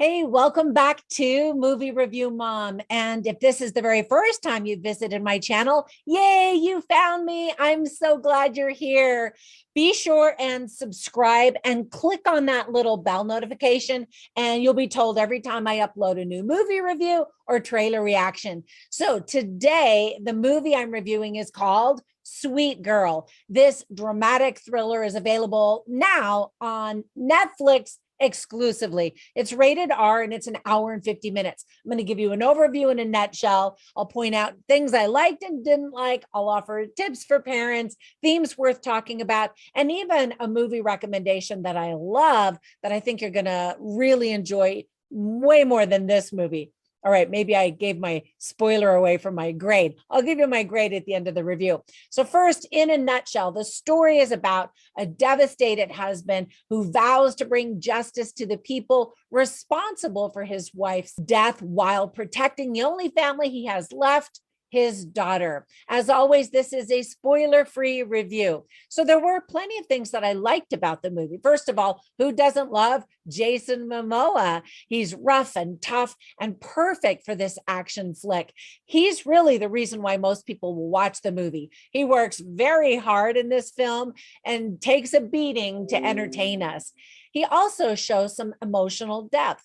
Hey, welcome back to Movie Review Mom. And if this is the very first time you've visited my channel, yay, you found me. I'm so glad you're here. Be sure and subscribe and click on that little bell notification, and you'll be told every time I upload a new movie review or trailer reaction. So today, the movie I'm reviewing is called Sweet Girl. This dramatic thriller is available now on Netflix exclusively. It's rated R and it's an hour and 50 minutes. I'm going to give you an overview in a nutshell. I'll point out things I liked and didn't like. I'll offer tips for parents, themes worth talking about, and even a movie recommendation that I love that I think you're going to really enjoy way more than this movie. All right, maybe I gave my spoiler away from my grade. I'll give you my grade at the end of the review. So first, in a nutshell, the story is about a devastated husband who vows to bring justice to the people responsible for his wife's death while protecting the only family he has left, his daughter. As always, this is a spoiler-free review. So there were plenty of things that I liked about the movie. First of all, who doesn't love Jason Momoa? He's rough and tough and perfect for this action flick. He's really the reason why most people will watch the movie. He works very hard in this film and takes a beating to entertain us. He also shows some emotional depth.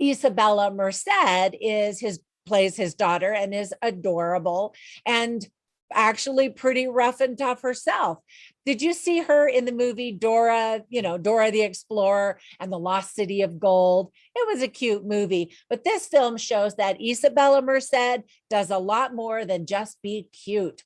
Isabella Merced plays his daughter and is adorable and actually pretty rough and tough herself. Did you see her in the movie Dora, Dora the Explorer and the Lost City of Gold? It was a cute movie, but this film shows that Isabella Merced does a lot more than just be cute.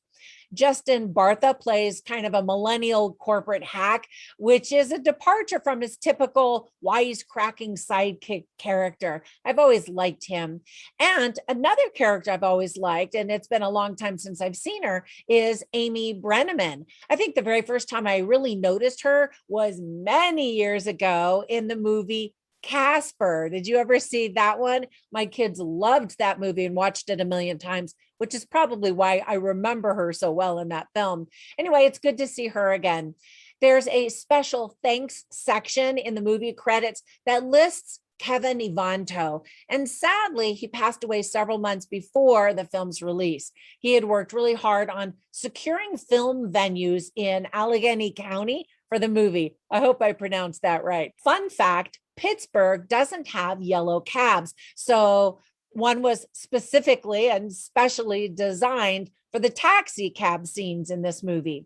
Justin Bartha plays kind of a millennial corporate hack, which is a departure from his typical wisecracking sidekick character. I've always liked him. And another character I've always liked, and it's been a long time since I've seen her, is Amy Brenneman. I think the very first time I really noticed her was many years ago in the movie Casper. Did you ever see that one? My kids loved that movie and watched it a million times, which is probably why I remember her so well in that film. Anyway, it's good to see her again. There's a special thanks section in the movie credits that lists Kevin Ivanto. And sadly, he passed away several months before the film's release. He had worked really hard on securing film venues in Allegheny County for the movie. I hope I pronounced that right. Fun fact, Pittsburgh doesn't have yellow cabs. So one was specifically and specially designed for the taxi cab scenes in this movie.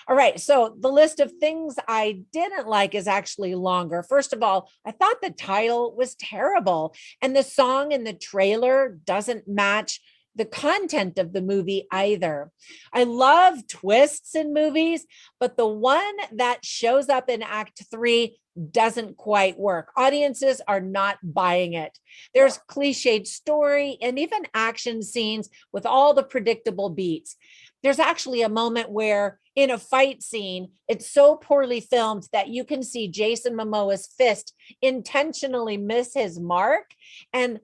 All right, so the list of things I didn't like is actually longer. First of all, I thought the title was terrible, and the song in the trailer doesn't match the content of the movie either. I love twists in movies, but the one that shows up in Act 3 doesn't quite work. Audiences are not buying it. There's cliched story and even action scenes with all the predictable beats. There's actually a moment where in a fight scene, it's so poorly filmed that you can see Jason Momoa's fist intentionally miss his mark. And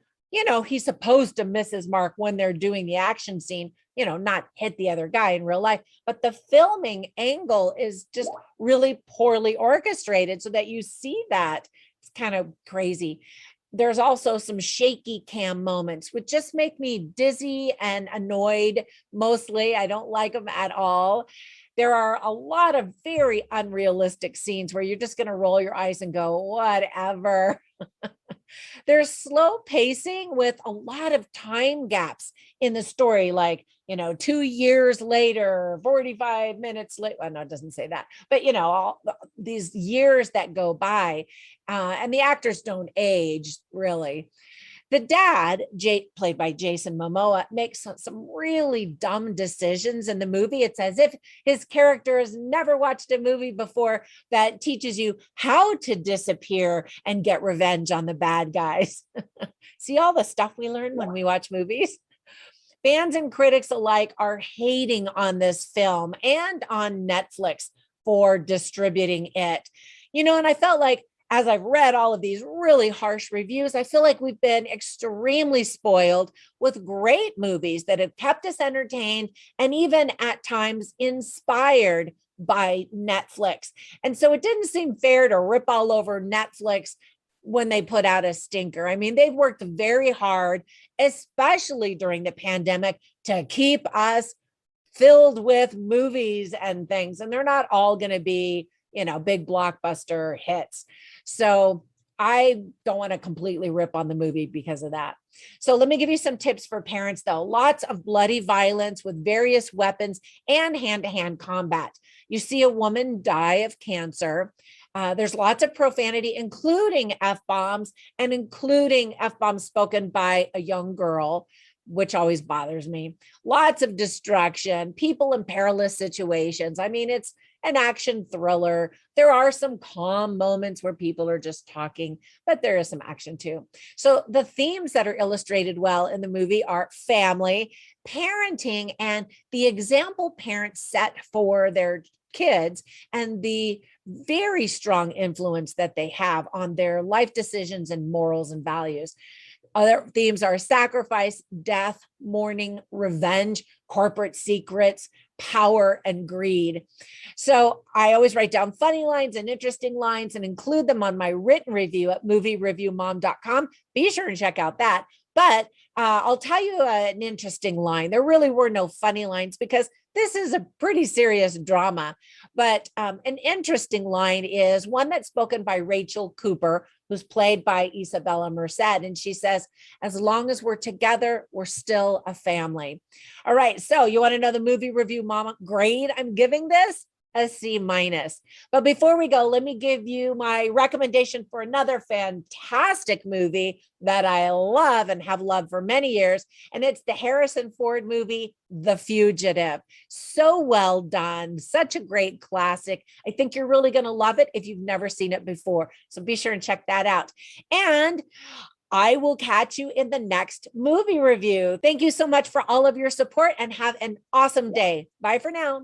he's supposed to miss his mark when they're doing the action scene, not hit the other guy in real life. But the filming angle is just really poorly orchestrated so that you see that. It's kind of crazy. There's also some shaky cam moments, which just make me dizzy and annoyed. Mostly, I don't like them at all. There are a lot of very unrealistic scenes where you're just going to roll your eyes and go, whatever. There's slow pacing with a lot of time gaps in the story, like, 2 years later, 45 minutes later. Well, no, it doesn't say that, but all these years that go by, and the actors don't age really. The dad, played by Jason Momoa, makes some really dumb decisions in the movie. It's as if his character has never watched a movie before that teaches you how to disappear and get revenge on the bad guys. See all the stuff we learn when we watch movies? Fans and critics alike are hating on this film and on Netflix for distributing it. And I felt like, as I've read all of these really harsh reviews, I feel like we've been extremely spoiled with great movies that have kept us entertained and even at times inspired by Netflix. And so it didn't seem fair to rip all over Netflix when they put out a stinker. I mean, they've worked very hard, especially during the pandemic, to keep us filled with movies and things. And they're not all going to be, big blockbuster hits. So I don't want to completely rip on the movie because of that. So let me give you some tips for parents, though. Lots of bloody violence with various weapons and hand-to-hand combat. You see a woman die of cancer. There's lots of profanity, including F-bombs and including F-bombs spoken by a young girl, which always bothers me. Lots of destruction, people in perilous situations. I mean, it's an action thriller. There are some calm moments where people are just talking, but there is some action too. So the themes that are illustrated well in the movie are family, parenting, and the example parents set for their kids, and the very strong influence that they have on their life decisions and morals and values. Other themes are sacrifice, death, mourning, revenge, corporate secrets, power, and greed. So I always write down funny lines and interesting lines and include them on my written review at moviereviewmom.com. Be sure and check out that. But I'll tell you an interesting line. There really were no funny lines because this is a pretty serious drama. But an interesting line is one that's spoken by Rachel Cooper, who's played by Isabella Merced. And she says, as long as we're together, we're still a family. All right. So you want to know the movie review mom grade I'm giving this? A C-. But before we go, let me give you my recommendation for another fantastic movie that I love and have loved for many years. And it's the Harrison Ford movie, The Fugitive. So well done. Such a great classic. I think you're really going to love it if you've never seen it before. So be sure and check that out. And I will catch you in the next movie review. Thank you so much for all of your support and have an awesome day. Bye for now.